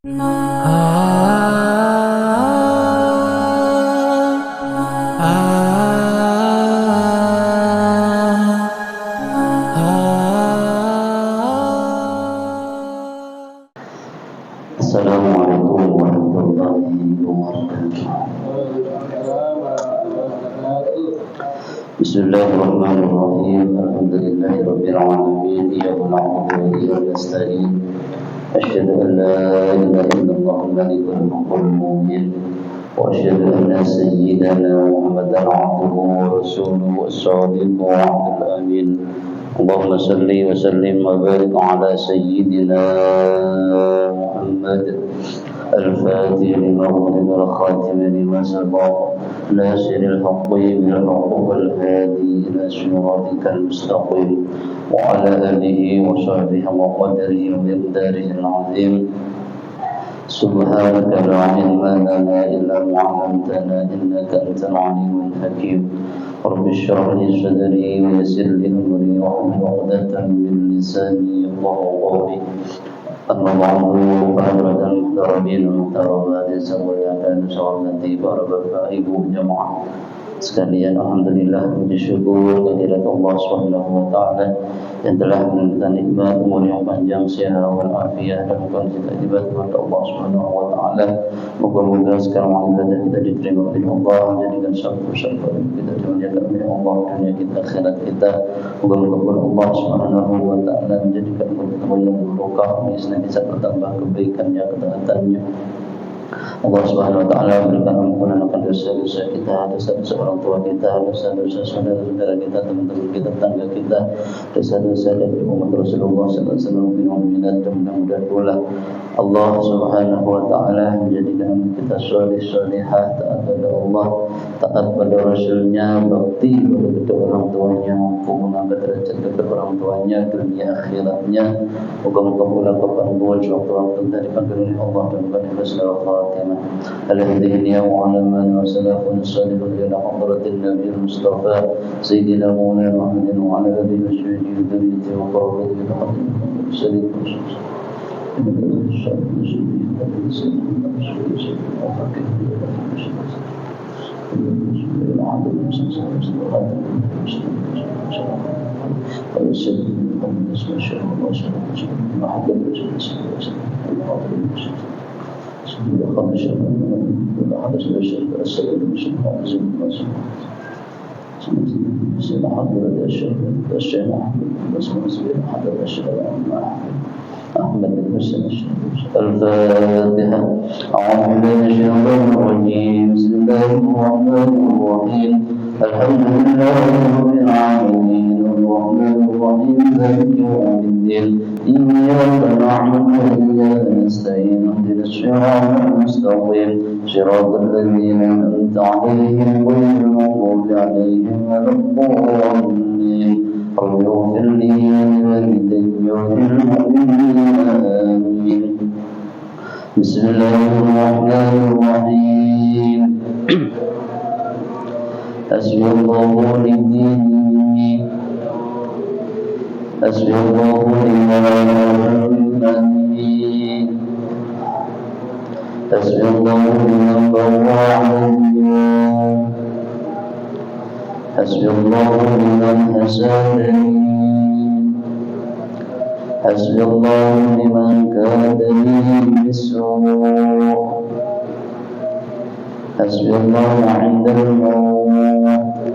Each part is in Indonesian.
Assalamualaikum warahmatullahi wabarakatuh. Bismillahirrahmanirrahim. Alhamdulillahirabbil alamin. Iyyaka na'budu wa iyyaka nasta'in. Asyhadu an la ilaha illallah al-malikul muqaddas wa asyhadu anna sayyidana Muhammadan 'abduhu wa rasuluhu as-shadiqul wa'dul amin. Allahumma salli wa sallim wa barik ala sayyidina Muhammad al-Fatih lima ughliqa wal khatim lima sabaq nasiril haqqi bil haqq wal hadi ila siratikal mustaqim wa ala alihi wa sahbihi wa qadrihi wa miqdarihi al-'azim. Subhanaka la ilma lana illa ma 'allamtana innaka antal 'alimul hakim. Rabbi shrah li sadri wa yassir li amri wahlul 'uqdatam min lisani yafqahu qawli. Amma ba'du, para muhtarabin wa muhtarabat yang muliakan sahabat para bapak ibu jamaah sekalian, alhamdulillah, puji syukur kehadirat Allah Subhanahu wa taala yang telah memberikan nikmat umur yang panjang, sehat wal afiat dan kondisi ibadah kepada Allah Subhanahu wa taala. Moga-moga sekarang ibadah kita diterima oleh Allah, menjadikan syukur kita dimuliakan oleh Allah dunia kita akhirat kita. Moga-moga Allah Subhanahu wa taala menjadikan kita yang barokah, senantiasa bertambah kebaikannya, ketaatannya. Allah Subhanahu wa taala berikan ampunan akan dosa-dosa kita, dosa-dosa orang tua kita, dosa-dosa saudara-saudara kita, teman-teman kita, tetangga kita, dosa-dosa dari umat Rasulullah sallallahu alaihi wasallam, dan mudah-mudahan pula Allah Subhanahu wa taala menjadikan kita saleh-salehah, taat pada Allah, taat pada Rasulnya, bakti pada kedua orang tuanya, mengangkat derajat kedua orang tuanya dunia akhiratnya. Moga-moga pula kepanduan waktu-waktu dari panduan Allah dan bukan ikhlaslah khatimah. Alhamdulillah wa alaman wa salafun salihun ila hadratin Nabi Mustafa Sayyidina Maulana Muhammadin wa ala alihi wa sahbihi wa dzurriyyatihi wa qurrati a'yun sallallahu أحمد بن حسين الفاتحة. أعوذ بالله من الشيطان الرجيم. بسم الله الرحمن الرحيم. الحمد لله رب العالمين الرحمن الرحيم مالك يوم الدين إياك نعبد وإياك نستعين اهدنا الصراط المستقيم صراط الذين أنعمت عليهم غير المغضوب عليهم ولا الضالين. رب اغفر لي ولوالدي وللمؤمنين آمين. بسم الله الرحمن الرحيم. حسبي الله لديني حسبي الله لمن حسبي الله لمن بوى علي حسبي الله لمن حسدني حسبي الله لمن كادني بالسوء حسبي الله عند الموت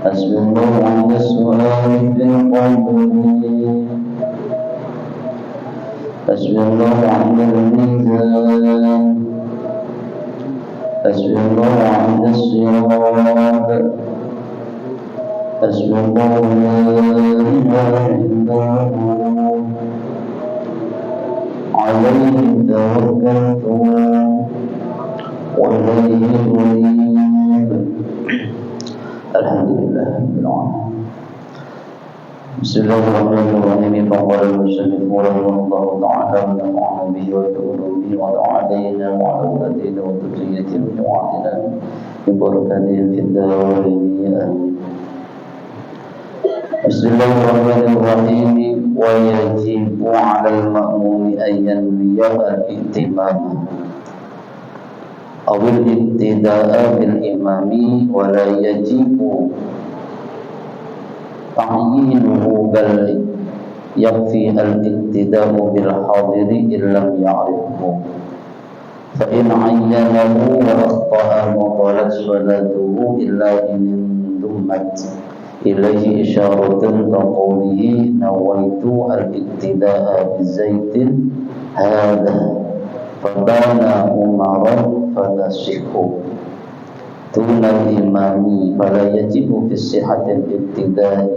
حسبي الله عند السؤال في القبر حسبي الله عند الميزان حسبي الله عند الصراط حسبي الله لا إله إلا هو عليه توكلت وإليه أنيب. Alhamdulillah rabbil alamin. Bismillahirrahmanirrahim. Faqala al-musannif rahimahullahu ta'ala wa nafa'ana bihi wa bi'ulumihi wa ta'alayna wa ala awladina wa dhurriyyatina wa jama'atina bi barakatihi fid darain. Amin. Bismillahirrahmanirrahim. wa yajibu 'alal ma'mumi an yanwiya al-ihtimam aw al-ibtida'a bil imami wa la yajibu ta'yinuhu bal yakfi al-ibtida'u bil hadiri illam ya'rifhu fa in 'ayyanahu wa akhta'a maqalat salatuhu illa in dummat ilaihi isyaratun kaqawlihi nawaitu al-ibtida'a bizaitin hadha fabana umaran fatasihhu tunal imami fala yajibu fi sihhatil ibtida'i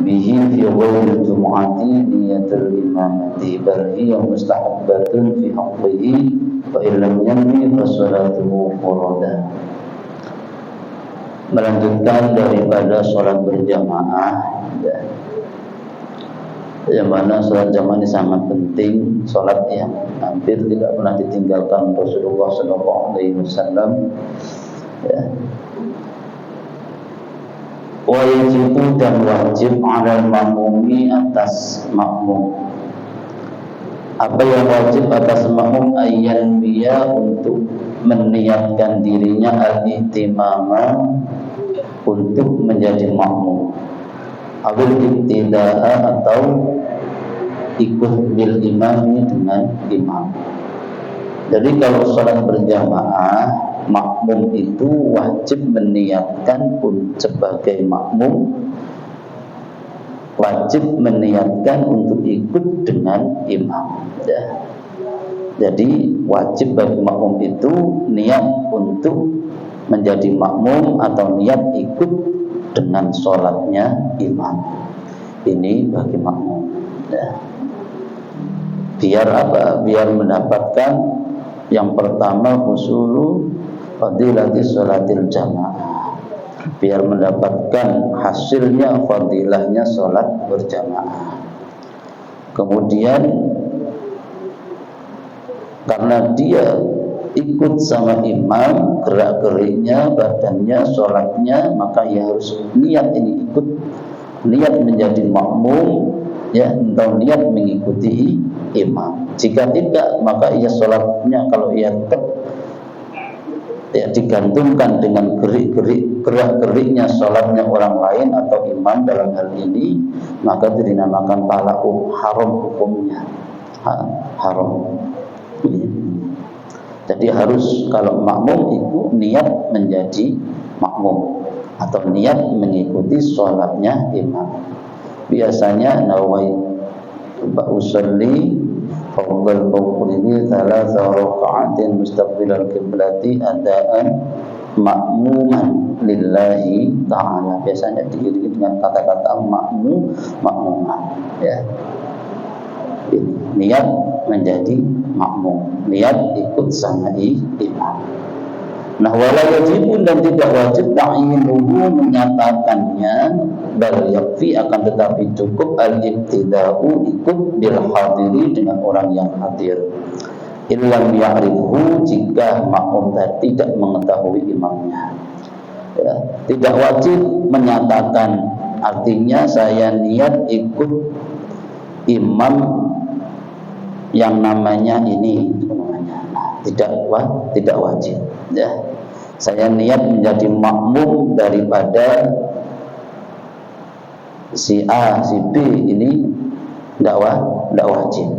bihi fi ghairi jum'ati niyatul imamati bal hiya mustahabbatun fi haqqihi fa illam yanwi fa salatuhu furada. Melanjutkan daripada sholat berjamaah ya. Yang mana sholat jamaah ini sangat penting, sholat yang hampir tidak pernah ditinggalkan Rasulullah SAW ya. Wajibu dan wajib 'alal ma'mumi atas makmum. Apa yang wajib atas makmum? Ayyan biya untuk meniatkan dirinya al-ihtimama untuk menjadi makmum, awil ibtida'a atau ikut bil imami dengan imam. Jadi kalau sholat berjamaah, makmum itu wajib meniatkan sebagai makmum, wajib meniatkan untuk ikut dengan imam ya. Jadi wajib bagi makmum itu niat untuk menjadi makmum atau niat ikut dengan sholatnya imam. Ini bagi makmum ya. Biar apa? Biar mendapatkan yang pertama husulu fadilati sholatil jamaah, biar mendapatkan hasilnya fadilahnya sholat berjamaah. Kemudian karena dia ikut sama imam, gerak-geriknya, badannya, sholatnya, maka ia harus niat ini ikut, niat menjadi makmum ya, atau niat mengikuti imam. Jika tidak, maka ia sholatnya kalau ia tetap ya digantungkan dengan gerak-geriknya sholatnya orang lain atau imam dalam hal ini, maka itu dinamakan talaqu, haram hukumnya, haram. Jadi harus kalau makmum itu niat menjadi makmum atau niat mengikuti sholatnya imam. Biasanya nawai usolli fardal fawqini thalatha raka'atin mustaqbilal qiblati adaan makmuman lillahi ta'ala. Biasanya diiringi dengan kata-kata makmuman ya. Ini niat menjadi makmum, niat ikut sama imam. Nah, wala wajibun dan tidak wajib ta'yinuhu menyatakannya, bal yakfi akan tetapi cukup al-ibtida'u ikut bil hadiri dengan orang yang hadir. Illam ya'rifhu jika makmum tidak mengetahui imamnya. Ya, tidak wajib menyatakan, artinya saya niat ikut imam yang namanya ini, nah, tidak wajib ya. Saya niat menjadi makmum daripada si A, si B, ini tidak wajib.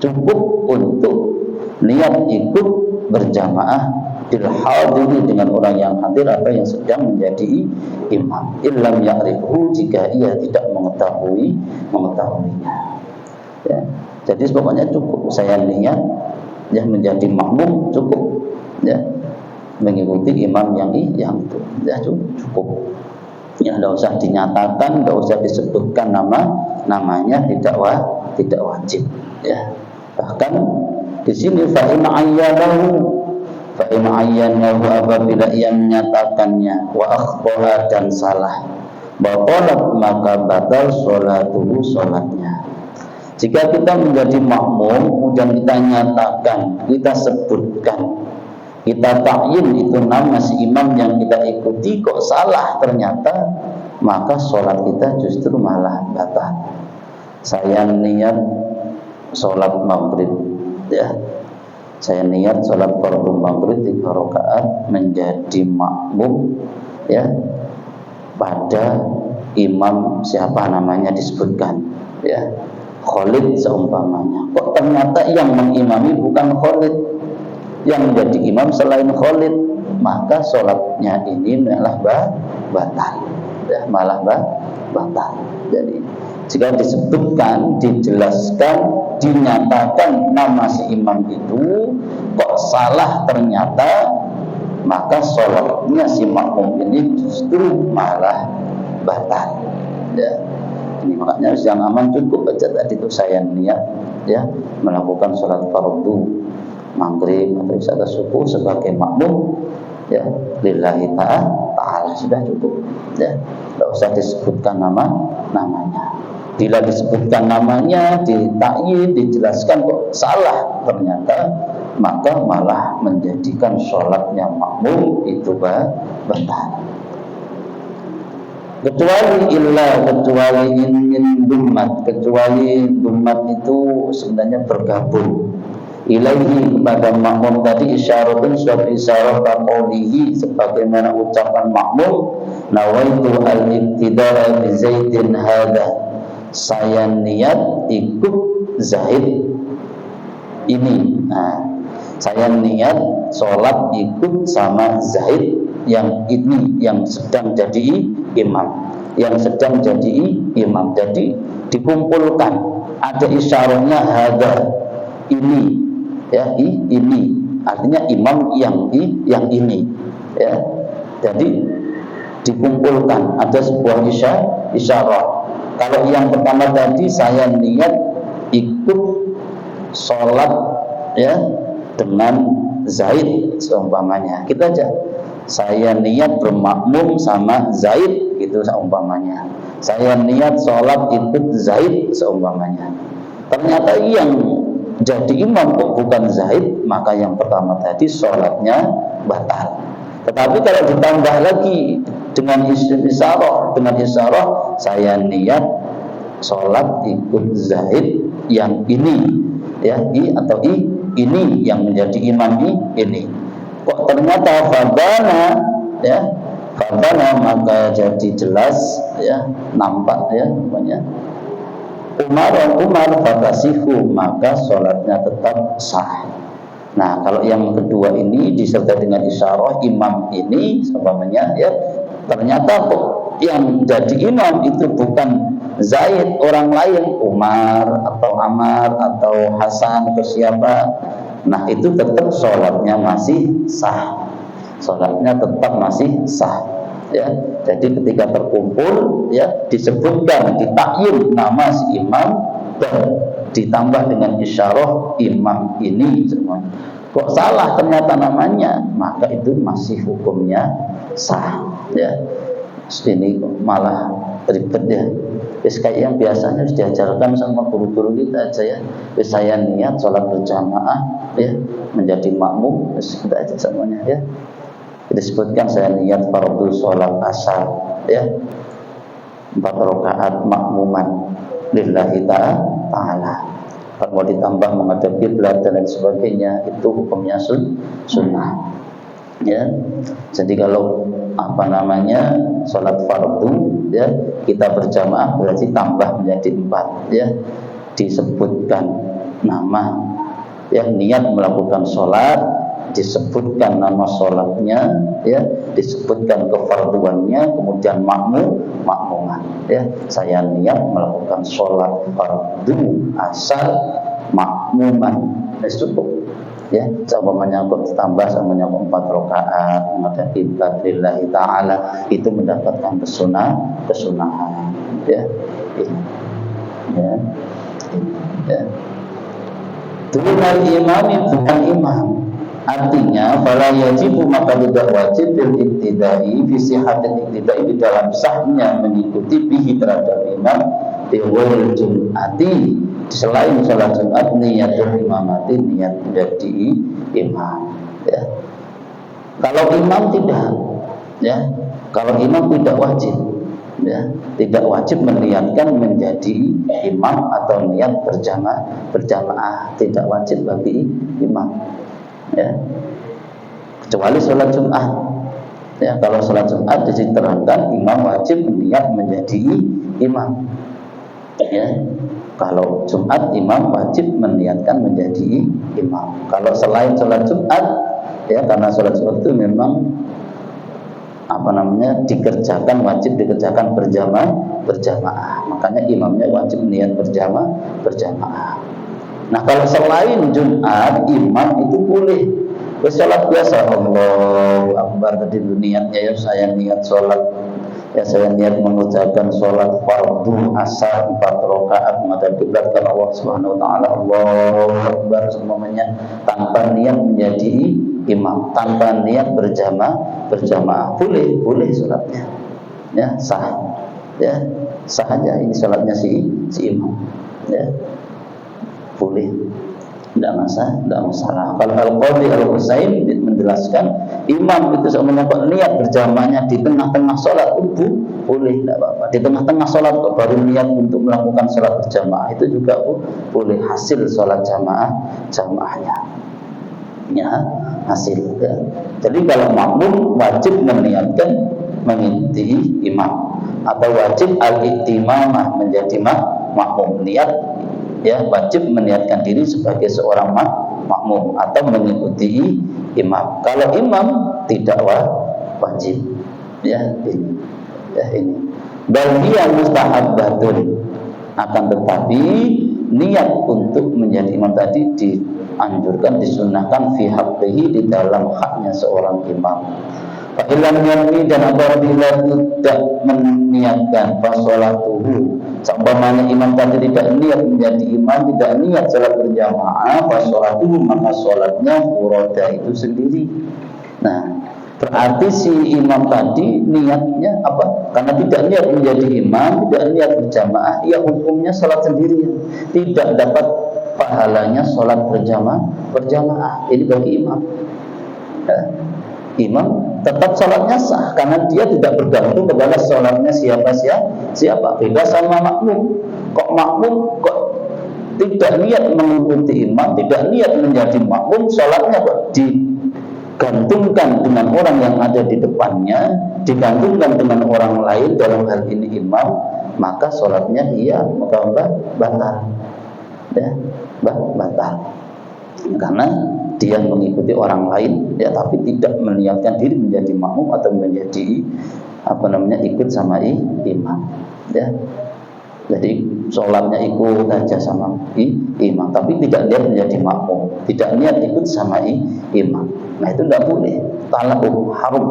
Cukup untuk niat ikut berjamaah bil hadiri dengan orang yang hadir atau yang sedang menjadi imam. Illam ya'rifhu jika ia tidak mengetahuinya ya. Jadi pokoknya cukup saya niat ya menjadi makmum, cukup ya mengikuti imam yang itu ya cukup ya, tidak usah dinyatakan, tidak usah disebutkan namanya, tidak wajib ya. Bahkan di sini fa in ayyanahu apabila ia menyatakannya wa akhbara dan salah, batalat maka batal sholatuhu sholatnya. Jika kita menjadi makmum, kemudian kita nyatakan, kita sebutkan, kita takyin itu nama si imam yang kita ikuti kok salah ternyata, maka sholat kita justru malah batal. saya niat sholat maghrib, ya, saya niat sholat fardu maghrib 3 rakaat menjadi makmum, ya, pada imam siapa namanya disebutkan, ya, Khalid seumpamanya. Kok ternyata yang mengimami bukan Khalid, yang menjadi imam selain Khalid, maka sholatnya ini malah batal, ya, malah batal. Jadi jika disebutkan, dijelaskan, dinyatakan nama si imam itu kok salah ternyata, maka sholatnya si makmum ini justru malah batal, ya. Ini makanya yang aman cukup aja tadi itu saya niat, ya, melakukan sholat fardu maghrib atau isya atau subuh sebagai makmum, ya, lillahi ta'ala, sudah cukup, ya, tidak usah disebutkan namanya. Bila disebutkan namanya, ditakyin, dijelaskan kok salah ternyata, maka malah menjadikan sholatnya makmum itu batal. Kecuali ingin dumat, kecuali dumat itu sebenarnya bergabung ilaihi kepada makmum tadi, isyaratun suatu isyarat qaulihi sebagaimana ucapan makmum, nawaitu al-iqtidara bi Zaidin hada, saya niat ikut Zaid ini. Nah, saya niat sholat ikut sama Zaid yang ini, yang sedang jadi imam, jadi dikumpulkan, ada isyaratnya hada, ini, ya, ini artinya imam yang ini, ya, jadi dikumpulkan, ada sebuah isyarat. Kalau yang pertama tadi saya niat ikut sholat, ya, dengan Zaid seumpamanya, kita aja, saya niat bermakmum sama Zaid gitu seumpamanya, saya niat sholat ikut Zaid seumpamanya, ternyata yang jadi imam kok bukan Zaid, maka yang pertama tadi sholatnya batal. Tetapi kalau ditambah lagi dengan isyarah, saya niat sholat ikut Zaid yang ini, ya, atau ini yang menjadi imam ini, kok ternyata fadana, ya, fadana, maka jadi jelas, ya, nampak, ya, namanya Umar fakasihu, maka sholatnya tetap sah. Nah, kalau yang kedua ini disertai dengan isyarah imam ini seumpamanya, ya, ternyata kok yang jadi imam itu bukan Zaid, orang lain, Umar atau Ammar atau Hasan atau siapa, nah itu tetap sholatnya masih sah, sholatnya tetap masih sah, ya. Jadi ketika terkumpul, ya, disebutkan, ditakyin nama si imam dan ditambah dengan isyarah imam ini semuanya, kok salah ternyata namanya, maka itu masih hukumnya sah, ya. Ini malah ribet, ya. Kayak yang biasanya harus diajarkan sama guru-guru kita aja, ya. Saya niat sholat berjamaah, ya, menjadi makmum, kita aja semuanya, ya. Disebutkan saya niat fardu sholat asar, ya, 4 rakaat makmuman lillahi ta'ala. Kalau mau ditambah menghadap kiblat dan lain sebagainya, itu hukumnya sunnah, ya. Jadi kalau sholat fardu, ya, kita berjamaah berarti tambah menjadi 4, ya, disebutkan nama, ya, niat melakukan sholat, disebutkan nama sholatnya, ya, disebutkan kefarduannya, kemudian makmuman, ya, saya niat melakukan sholat fardu asar makmuman, cukup, ya. Umpamanya kok tambah samanya 4 rakaat menghadap kiblat lillahi ta'ala, itu mendapatkan kesunahan, ya, ya, ya. Tuhan imami bukan imam, artinya fala yajibu, maka tidak wajib bil iktidai fi sihhatil iktidai, di dalam sahnya mengikuti bihi terhadap imam di wal jum'ati, selain sholat Jumat, niatul imamati, niat menjadi imam, ya. Kalau imam tidak, ya, kalau imam tidak wajib, ya, tidak wajib meniatkan menjadi imam atau niat berjamaah, tidak wajib bagi imam, ya, kecuali sholat Jumat. Ya, kalau sholat Jumat diterangkan imam wajib niat menjadi imam. Ya, kalau Jumat imam wajib meniatkan menjadi imam. Kalau selain sholat Jumat, ya, karena sholat Jumat itu memang dikerjakan, wajib dikerjakan berjamaah, makanya imamnya wajib niat berjamaah. Nah, kalau selain Jumat imam itu boleh sholat biasa, Allahu Akbar, tadi niatnya ya saya niat sholat, ya saya niat mengucapkan sholat fardu asar 4 rakaat menghadap kiblat ke Allah Subhanahu wa taala, Allahu Akbar semuanya, tanpa niat menjadi imam, tanpa niat berjamaah, boleh sholatnya, ya, sah, ya, sah aja ini sholatnya si imam, ya, boleh, tidak masalah. Kalau Al-Qadhi Al-Husain menjelaskan imam itu semuanya kok niat berjamaahnya di tengah-tengah sholat itu boleh, tidak apa-apa. Di tengah-tengah sholat kok baru niat untuk melakukan sholat berjamaah itu juga boleh, hasil sholat jamaahnya, ya, hasil, ya. Jadi kalau makmum wajib meniatkan mengikuti imam, atau wajib al-iktimamah menjadi makmum, niat, ya, wajib meniatkan diri sebagai seorang makmum atau mengikuti imam. Kalau imam tidak wajib, ya, ini. Dan dia mustahabbatun, akan tetapi niat untuk menjadi imam tadi dianjurkan, disunnahkan fi haqqihi, di dalam haknya seorang imam. Fa illam yanwi, dan apabila tidak meniatkan fa sholatuhu, seumpamanya imam tadi tidak niat menjadi imam, tidak niat salat berjamaah, fa sholatuhu, maka sholatnya furoda, itu sendiri. Nah, berarti si imam tadi niatnya apa? Karena tidak niat menjadi imam, tidak niat berjamaah, ia hukumnya sholat sendirian, tidak dapat pahalanya sholat berjamaah. Ini bagi imam, ya. Imam tetap sholatnya sah karena dia tidak bergantung kepada sholatnya siapa. Beda sama makmum. Kok makmum kok tidak niat mengikuti imam, tidak niat menjadi makmum, sholatnya kok digantungkan dengan orang yang ada di depannya, digantungkan dengan orang lain, dalam hal ini imam, maka sholatnya batal, ya, batal. Karena dia mengikuti orang lain, ya, tapi tidak meniatkan diri menjadi makmum atau menjadi ikut sama imam, ya. Jadi sholatnya ikut saja sama imam, tapi tidak niat menjadi makmum, tidak niat ikut sama imam. Nah, itu tidak boleh, talak haram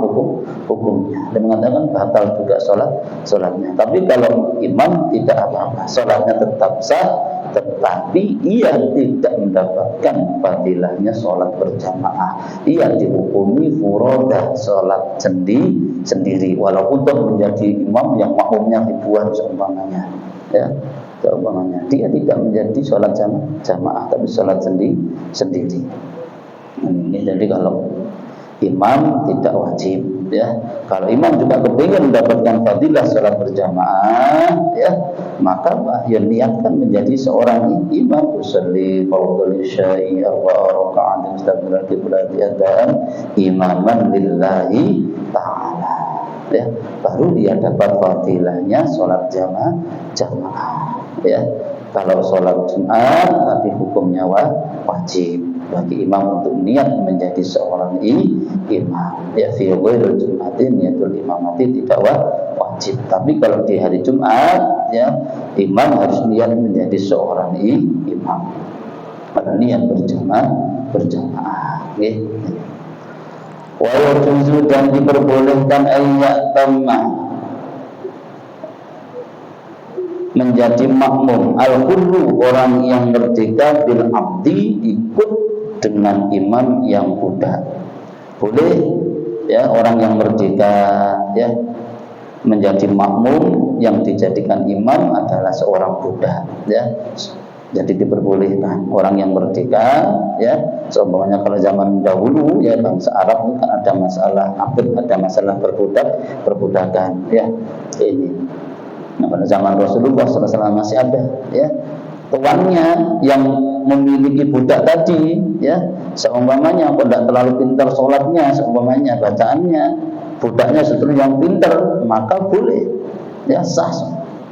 hukumnya. Dia mengatakan batal juga sholatnya. Tapi kalau imam tidak apa-apa, sholatnya tetap sah, tetapi ia tidak mendapatkan fadilahnya sholat berjamaah. Ia dihukumi furodah, sholat sendiri, walaupun toh menjadi imam yang makmumnya ribuan seumpamanya, ya, seumpamanya dia tidak menjadi sholat jamaah, tapi sholat sendiri. Ini jadi kalau imam tidak wajib, ya. Kalau imam juga kepingin mendapatkan fadilah sholat berjamaah, ya, maka ya niatkan menjadi seorang imam, usolli fardhu isya'i arba'a raka'atin mustaqbilal qiblati adaan imaman lillahi ta'ala, ya, baru dia dapat fadilahnya sholat jamaah, ya. Kalau sholat Jumat tadi hukumnya wajib bagi imam untuk niat menjadi seorang imam, ya, fi ghairil Jumatin niatul imamati tidak wajib. Tapi kalau di hari Jumat, ya, imam harus niat menjadi seorang imam, pada niat berjamaah, gitu. Wa yajuzu, dan diperbolehkan ayat tamah menjadi makmum al-hurru, orang yang merdeka, bil abdi, ikut dengan imam yang budak. Boleh, ya, orang yang merdeka, ya, menjadi makmum, yang dijadikan imam adalah seorang budak, ya. Jadi diperbolehkan orang yang merdeka, ya. Seumpamanya kalau zaman dahulu, ya, bangsa Arab itu kan ada masalah abd, ada masalah perbudakan, ya. Ini Nah, pada zaman Rasulullah SAW masih ada, ya, tuannya yang memiliki budak tadi, ya, seumpamanya kalau tidak terlalu pintar sholatnya, seumpamanya bacaannya, budaknya justru yang pintar, maka boleh, ya, sah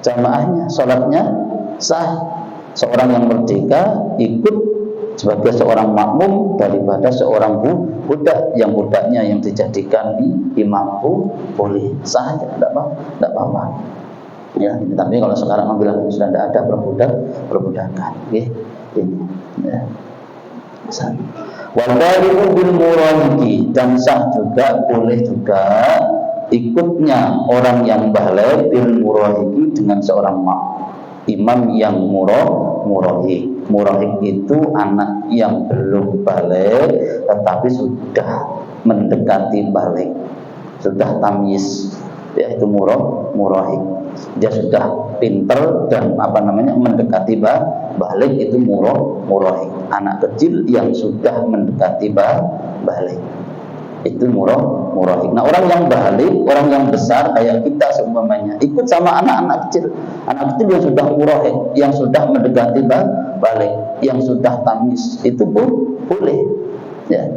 jamaahnya, sholatnya sah. Seorang yang merdeka ikut sebagai seorang makmum daripada seorang budak yang budaknya yang dijadikan imam, boleh, sah aja, tidak apa-apa. Ya, tapi kalau sekarang alhamdulillah sudah tidak ada perbudakan, ini, ya. Wadaliku bil murahiki, dan sah juga, boleh juga ikutnya orang yang baligh bil murahiki dengan seorang imam yang murahik. Murahik itu anak yang belum baligh tetapi sudah mendekati baligh, sudah tamyiz, ya, itu murahik. Dia sudah pinter dan mendekati baligh, itu murahik. Anak kecil yang sudah mendekati baligh, itu murahik. Nah, orang yang baligh, orang yang besar kayak kita seumpamanya ikut sama anak kecil yang sudah murahik, yang sudah mendekati baligh, yang sudah tamyiz, itu pun boleh, ya.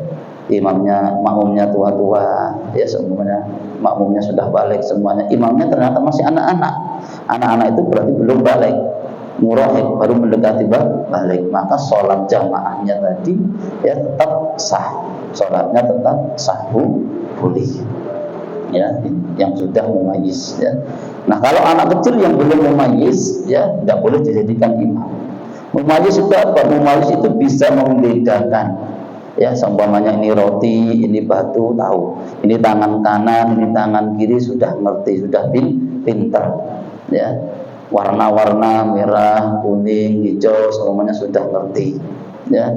Imamnya, makmumnya tua-tua, ya, seumpamanya makmumnya sudah baligh semuanya, imamnya ternyata masih anak-anak itu berarti belum baligh, murahik, baru mendekati baligh, maka sholat jamaahnya tadi, ya, tetap sah, sholatnya tetap sah, boleh, ya, yang sudah mumayyiz, ya. Nah, kalau anak kecil yang belum mumayyiz, ya, tidak boleh dijadikan imam. Mumayyiz itu apa? Mumayyiz itu bisa membedakan, ya, seumpamanya ini roti, ini batu, tahu, ini tangan kanan, ini tangan kiri, sudah ngerti, sudah pintar, ya. Warna-warna merah, kuning, hijau, semuanya sudah ngerti, ya.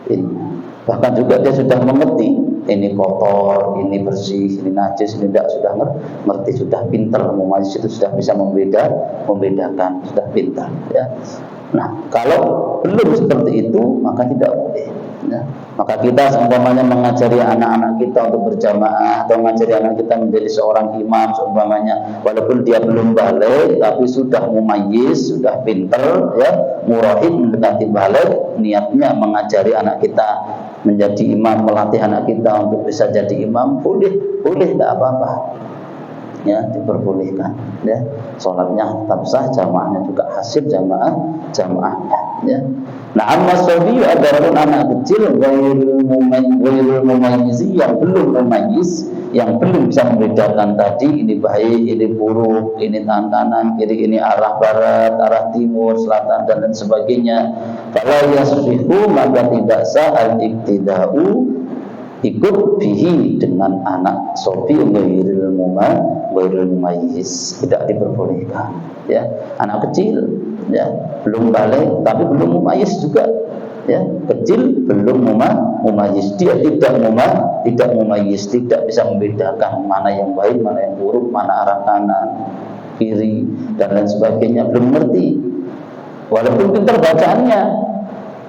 Ini. Bahkan juga dia sudah mengerti ini kotor, ini bersih, ini najis, ini tidak, sudah ngerti, sudah pintar. Mumayyiz itu sudah bisa membedakan, sudah pintar, ya. Nah, kalau belum seperti itu maka tidak boleh, ya. Maka kita seumpamanya mengajari anak-anak kita untuk berjamaah atau mengajari anak kita menjadi seorang imam seumpamanya, walaupun dia belum baligh tapi sudah mumayyiz, sudah pintar, ya, murahik, mendekati baligh, niatnya mengajari anak kita menjadi imam, melatih anak kita untuk bisa jadi imam, boleh, tidak apa-apa, ya, diperbolehkan, ya. Sholatnya tetap sah, jamaahnya juga hasil jamaahnya, ya. Nah, amma sabiyu, adapun anak kecil ghairul mumayyiz, yang belum mumayyiz, yang belum bisa membedakan tadi ini baik, ini buruk, ini tangan kanan, kiri, ini arah barat, arah timur, selatan, dan lain sebagainya, fala yasbihu, maka tidak sah al-iktida'u, ikut bihi dengan anak sobi ghairul mumayyiz, tidak diperbolehkan, ya. Anak kecil, ya, belum baligh tapi belum mumayyiz juga, ya, kecil belum mumayyiz, dia tidak mumayyiz, tidak bisa membedakan mana yang baik, mana yang buruk, mana arah kanan, kiri, dan lain sebagainya, belum ngerti, walaupun pintar bacaannya,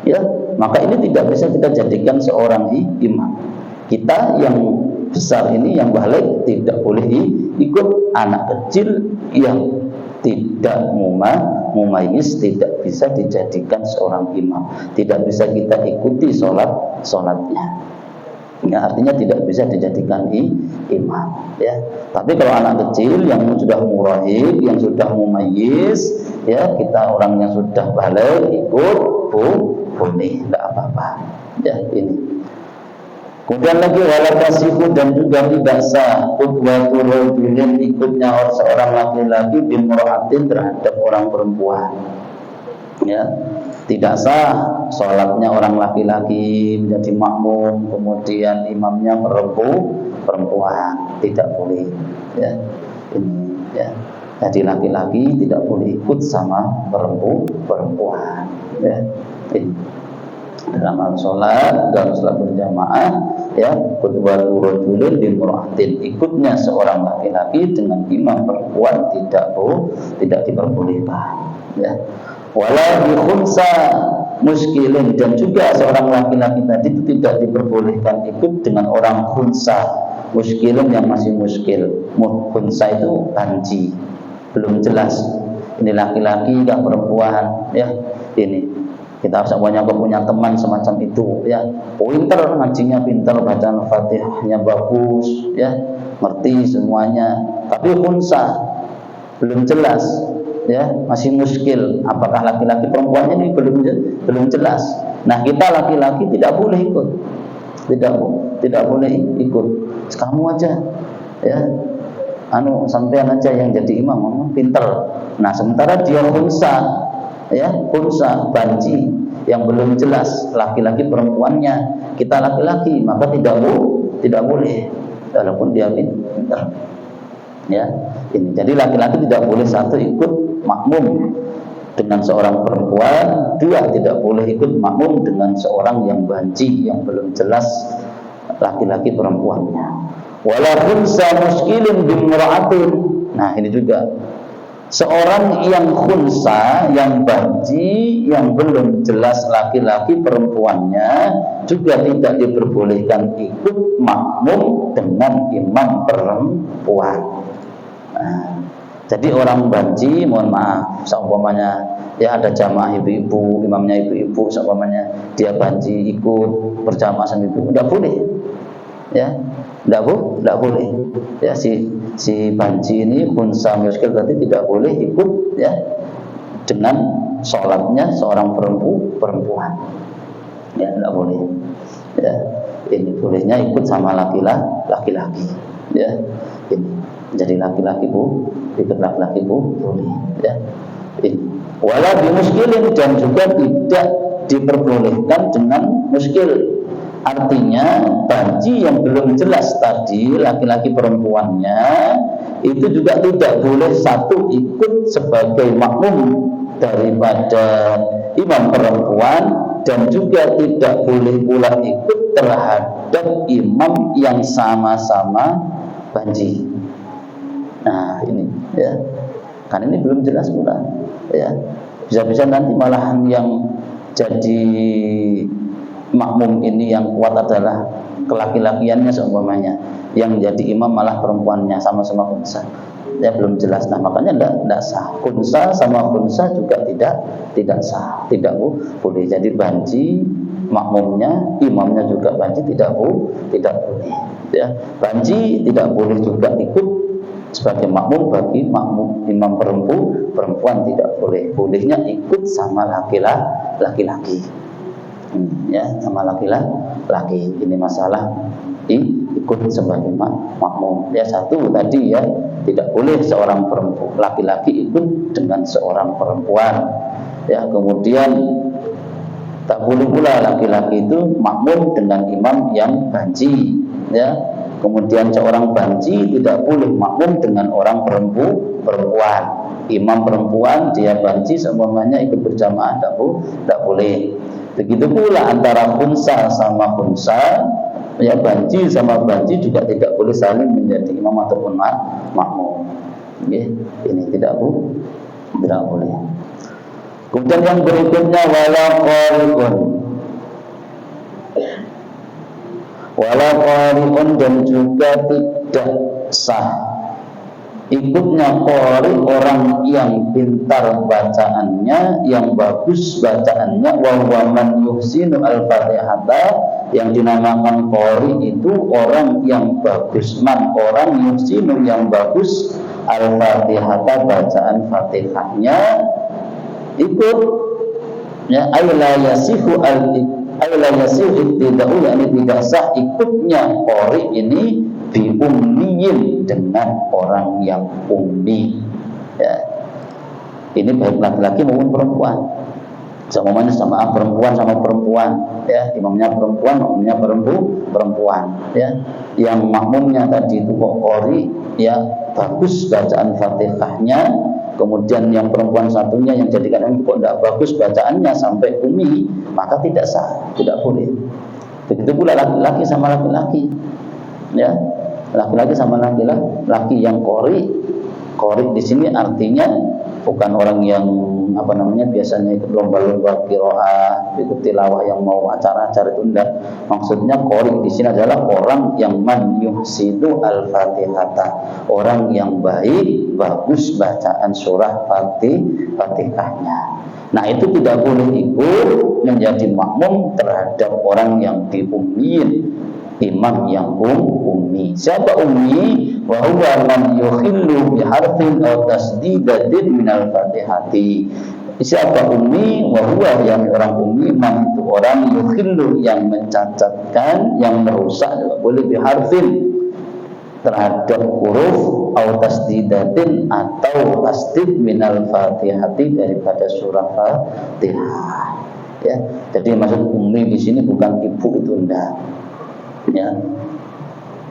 ya, maka ini tidak bisa kita jadikan seorang imam. Kita yang besar ini, yang baligh, tidak boleh ikut anak kecil yang tidak mumayyiz, tidak bisa dijadikan seorang imam, tidak bisa kita ikuti sholatnya, ya, artinya tidak bisa dijadikan imam, ya. Tapi kalau anak kecil yang sudah murahik, yang sudah mumayyiz, ya, kita orang yang sudah baligh ikut, boleh, tidak apa-apa, ya, ini. Kemudian lagi walakasifu, dan juga tidak sah qudwatul rajulin, ikutnya seorang laki-laki bimra'atin, terhadap orang perempuan, ya. Tidak sah sholatnya orang laki-laki menjadi makmum, kemudian imamnya perempuan, tidak boleh, ya. Ini, ya. Jadi laki-laki tidak boleh ikut sama perempuan, ya. Ini. Dalam sholat, dalam sholat berjamaah, ya, qudwatul rajulin bimra'atin, ikutnya seorang laki-laki dengan imam perempuan tidak diperbolehkan, ya. Wala bi khunsa muskilin, dan juga seorang laki-laki tadi itu tidak diperbolehkan ikut dengan orang khunsa muskilin, yang masih muskil. Khunsa itu banci, belum jelas ini laki-laki kah perempuan, ya. Ini kita semuanya punya teman semacam itu, ya, pinter ngajinya, pinter bacaan Fatihahnya bagus, ya, ngerti semuanya, tapi khunsa belum jelas, ya, masih muskil apakah laki-laki perempuannya ini belum jelas. Nah, kita laki-laki tidak boleh ikut, tidak boleh ikut. Kamu aja, ya, sampean aja yang jadi imam, pinter. Nah, sementara dia khunsa, ya, khunsa banci yang belum jelas laki-laki perempuannya, kita laki-laki, maka tidak boleh walaupun dia pinter, ya. Ini jadi laki-laki tidak boleh satu ikut makmum dengan seorang perempuan, dua tidak boleh ikut makmum dengan seorang yang banci yang belum jelas laki-laki perempuannya. Walaupun muskilin bimra'atin. Nah, ini juga seorang yang khunsa, yang banci, yang belum jelas laki-laki perempuannya juga tidak diperbolehkan ikut makmum dengan imam perempuan. Nah, jadi orang banci, mohon maaf, seumpamanya ya ada jamaah ibu-ibu, imamnya ibu-ibu, seumpamanya dia banci ikut berjamaah sama ibu, tidak boleh, ya. Tidak boleh, ya, si banci ini khunsa muskil berarti tidak boleh ikut, ya, dengan sholatnya seorang perempuan, ya, tidak boleh, ya. Ini bolehnya ikut sama laki-laki, ya. Ini jadi laki-laki ikut laki-laki boleh, ya. Ini wala bimuskilin, dan juga tidak diperbolehkan dengan muskil. Artinya banci yang belum jelas tadi laki-laki perempuannya itu juga tidak boleh satu ikut sebagai makmum daripada imam perempuan, dan juga tidak boleh pula ikut terhadap imam yang sama-sama banci. Nah, ini, ya, kan ini belum jelas pula, ya. Bisa-bisa nanti malahan yang jadi makmum ini yang kuat adalah kelaki-lakiannya seumpamanya, yang jadi imam malah perempuannya sama-sama khunsa, ya, belum jelas. Nah, makanya tidak sah. Khunsa sama khunsa juga tidak sah, tidak boleh. Jadi banci makmumnya, imamnya juga banci, tidak boleh, ya. Banci tidak boleh juga ikut sebagai makmum bagi makmum imam perempuan, tidak boleh. Bolehnya ikut sama laki-laki, ya, sama laki-laki. Ini masalah ikut sebagai makmum, ya. Satu tadi, ya, tidak boleh seorang perempuan laki-laki ikut dengan seorang perempuan, ya. Kemudian tak boleh pula laki-laki itu makmum dengan imam yang banci, ya. Kemudian seorang banci tidak boleh makmum dengan orang perempuan. Imam perempuan dia banci, semuanya ikut berjamaah tidak boleh. Begitu pula antara khunsa sama khunsa, ya, banci sama banci juga tidak boleh saling menjadi imam ataupun makmum. Okay. Ini tidak boleh. Kemudian yang berikutnya wala qari'un, dan juga tidak sah ikutnya qari, orang yang pintar bacaannya, yang bagus bacaannya, wa huwa man yuhsinu al-fatihata, yang dinamakan qari itu orang yang bagus, orang yuhsinu yang bagus al-fatihata, bacaan Fatihahnya, ikut, ya, ayla yasihu ittida'u, yakni tidak sah ikutnya qari ini bi ummiyin, dengan orang yang ummi, ya. Ini baik laki-laki maupun perempuan. Semuanya sama perempuan, ya, imamnya perempuan, makmumnya perempuan, ya. Yang makmumnya tadi itu kok qari, ya, bagus bacaan Fatihahnya, kemudian yang perempuan satunya yang jadikan imam kok tidak bagus bacaannya sampai ummi, maka tidak sah, tidak boleh. Begitu pula laki-laki sama laki-laki, ya, laki-laki sama laki-laki yang qari di sini artinya bukan orang yang biasanya ikut lomba-lomba qiraah, ikut tilawah yang mau acara-acara itu enggak. Maksudnya qori di sini adalah orang yang man yuhsinu al-Fatihata, orang yang baik, bagus bacaan surah Fatihahnya. Nah, itu tidak boleh ikut menjadi makmum terhadap orang yang diummiin, imam yang ummi. Siapa ummi? Wa huwa man yukhillu bi harfin aw tasdidatin minal Fatihati. Siapa ummi? Wa huwa yang orang ummi, man itu orang yukhillu yang mencacatkan, yang merusak, boleh bi harfin terhadap huruf atau tasdidatin atau tasdid minal Fatihati daripada surah Fatihah. Ya, jadi maksud ummi di sini bukan ibu, itu enggak. Ya,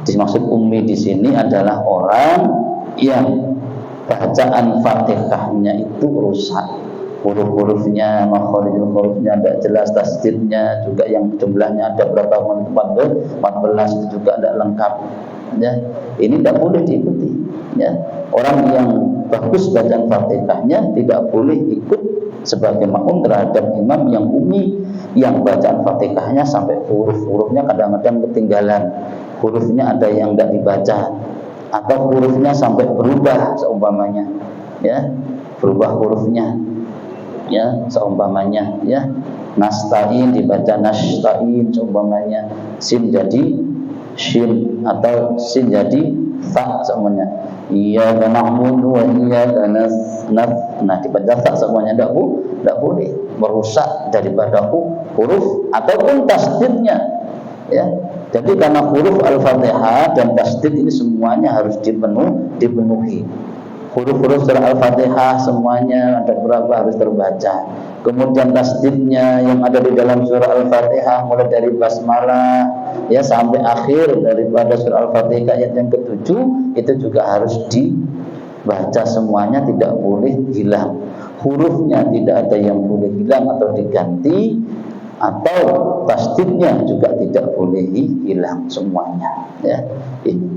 dimaksud ummi di sini adalah orang yang bacaan Fatihahnya itu rusak, huruf-hurufnya, makharijul hurufnya tidak jelas, tasdidnya juga yang jumlahnya ada berapa, 14 itu juga tidak lengkap. Ya, ini tidak boleh diikuti. Ya, orang yang bagus bacaan Fatihahnya tidak boleh ikut sebagai makmum terhadap imam yang ummi, yang bacaan Fatihahnya sampai huruf-hurufnya kadang-kadang ketinggalan, hurufnya ada yang tidak dibaca, atau hurufnya sampai berubah seumpamanya, ya, berubah hurufnya, ya, seumpamanya, ya, nasta'in dibaca nasta'in seumpamanya, sin jadi shin atau sin jadi fa semuanya, iyyaka na'budu wa iyyaka nasta'in. Nah, dibaca fa semuanya tidak boleh, merusak daripada huruf ataupun tasdidnya. Ya, jadi karena huruf Al-Fatihah dan tasdid ini semuanya harus dipenuhi. Huruf-huruf surah Al-Fatihah semuanya ada berapa harus terbaca. Kemudian tasdidnya yang ada di dalam surah Al-Fatihah mulai dari basmalah, ya, sampai akhir daripada surah Al-Fatihah ayat yang ke-7 itu juga harus dibaca semuanya, tidak boleh hilang. Hurufnya tidak ada yang boleh hilang atau diganti, atau tasdidnya juga tidak boleh hilang semuanya. Ya, ini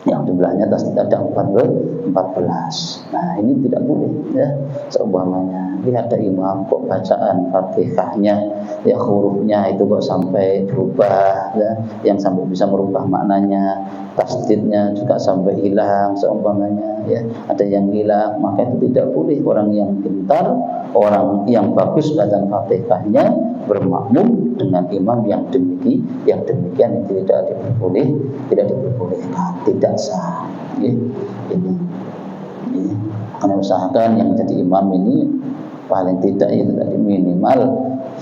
yang jumlahnya tasdid ada 14. Nah, ini tidak boleh, ya. Seumpamanya lihat ada imam kok bacaan Fatihahnya, ya, hurufnya itu kok sampai berubah, ya, yang sampai bisa merubah maknanya, tasdidnya juga sampai hilang seumpamanya, ya, ada yang hilang, maka itu tidak boleh orang yang pintar, orang yang bagus bacaan Fatihahnya bermakmum dengan imam yang demikian itu tidak diperbolehkan, tidak sah. Ya, ini karena usahakan yang jadi imam ini paling tidak itu tadi minimal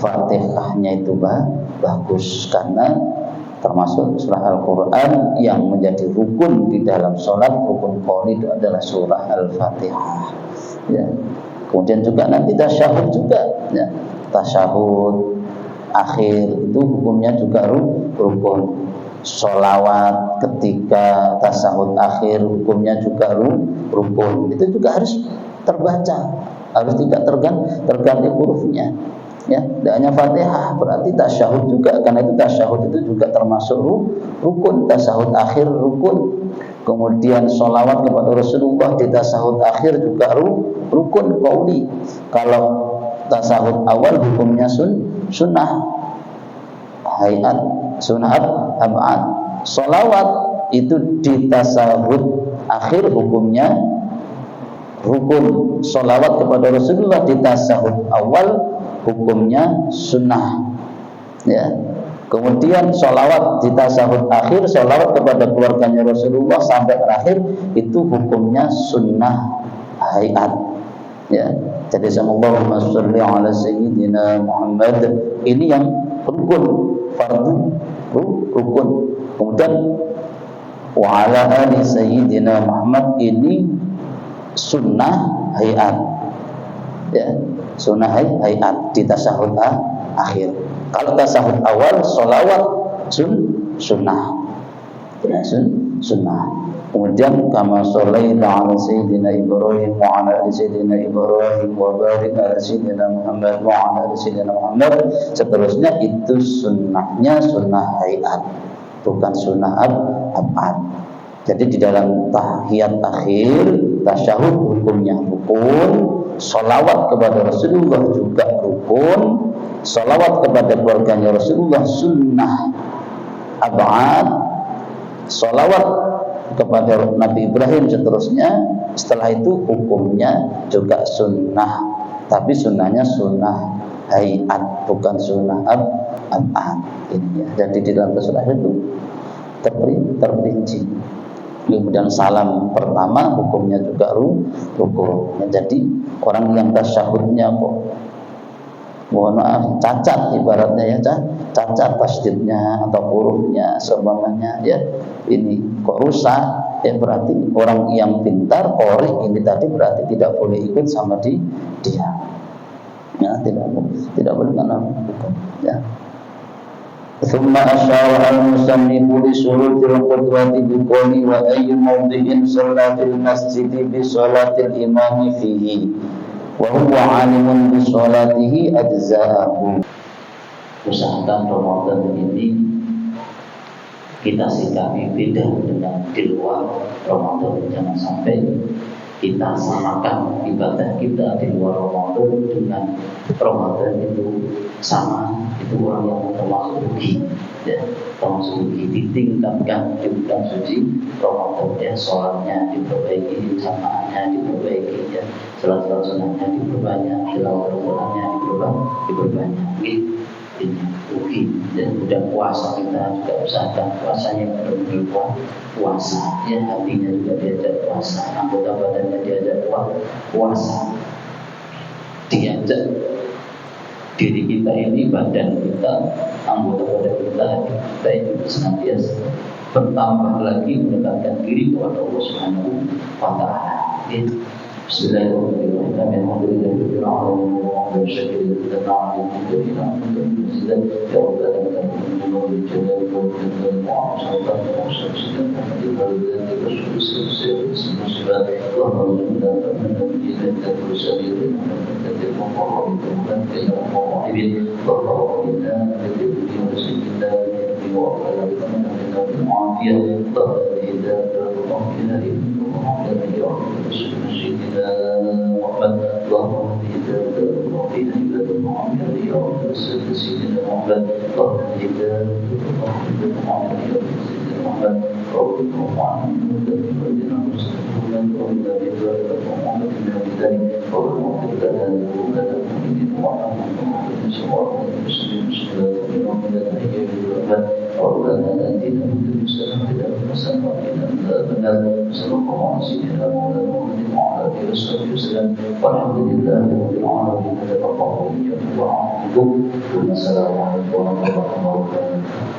Fatihahnya itu bagus, karena termasuk surah Al-Quran yang menjadi rukun di dalam sholat, rukun qauli itu adalah surah Al-Fatihah. Ya. Kemudian juga nanti tasyahud juga, ya, tasyahud akhir itu hukumnya juga rukun. Sholawat ketika tasyahud akhir hukumnya juga rukun. Itu juga harus terbaca, harus tidak terganti hurufnya. Ya, tidak hanya Fatihah, berarti tasyahud juga, karena itu tasyahud itu juga termasuk rukun. Tasyahud akhir rukun. Kemudian sholawat kepada Rasulullah di tasyahud akhir juga rukun qauli. Kalau tasyahud awal hukumnya sunnah hayat, sunnah ab'ad. Sholawat itu di tasyahud akhir hukumnya rukun. Sholawat kepada Rasulullah di tasyahud awal hukumnya sunnah. Ya. Kemudian sholawat di tasyahud akhir, sholawat kepada keluarganya Rasulullah sampai terakhir itu hukumnya sunnah hayat. Ya. Jadi Allahumma sholli ala sayyidina Muhammad, ini yang rukun, fardu rukun. Kemudian wa ala ali sayyidina Muhammad, ini sunnah hayat. Ya, sunnah hayat di tasyahud akhir. Kalau tasyahud awal sholawat sunnah, ya, sunnah. Kemudian kama sholaita ala sayyidina Ibrahim wa ala ali sayyidina Ibrahim wa barik ala sayyidina Muhammad wa ala ali sayyidina Muhammad, seterusnya itu sunnahnya sunnah hayat, bukan sunnah ab'ad. Jadi di dalam tahiyat akhir tasyahud hukumnya rukun, sholawat kepada Rasulullah juga rukun, Salawat kepada keluarganya Rasulullah sunnah ab'ad, salawat kepada Nabi Ibrahim seterusnya. Setelah itu hukumnya juga sunnah, tapi sunnahnya sunnah hayat, bukan sunnah ab'ad. Jadi di dalam sunnah itu terperinci. Kemudian salam pertama hukumnya juga rukun. Jadi orang yang tasyahudnya kok mohon maaf cacat, ibaratnya ya, cacat tasdidnya atau hurufnya seumpamanya ya, ini kok rusak, ya berarti orang yang pintar qori ini tadi berarti tidak boleh ikut sama dia ya, tidak boleh karena hukum ya. Thumma asyara al-musannifu li syurutil qudwati bi qawli wa ayyu mawdi'in salatil masjidi bi salatil imami fihi wa huwa alimun bi salatihi ajza'ahu. Usahakan Ramadan ini kita sikapi beda dengan di luar Ramadan. Jangan sampai kita samakan ibadah kita di luar Ramadan dengan Ramadan itu sama. Itu orang yang termasuk rugi ya, termasuk rugi. Ditingkatkan di bulan suci Ramadan ya, sholatnya diperbaiki, jamaahnya diperbaiki ya, salat-salat sunahnya diperbanyak, tilawah Al-Qur'annya diperbanyak gitu. Ini rugi. Dan udah puasa kita juga usahakan puasanya benar-benar puasa ya, hatinya juga diajak puasa, anggota badannya diajak puasa, diajak diri kita ini, badan kita, anggota badan kita ini senantiasa bertambah lagi mendekatkan diri kepada Allah Subhanahu wa Ta'ala. Bismillahirrahmanirrahim. Alhamdulillahirabbil alamin wa syukur lillahi Wassalamualaikum warahmatullahi wabarakatuh.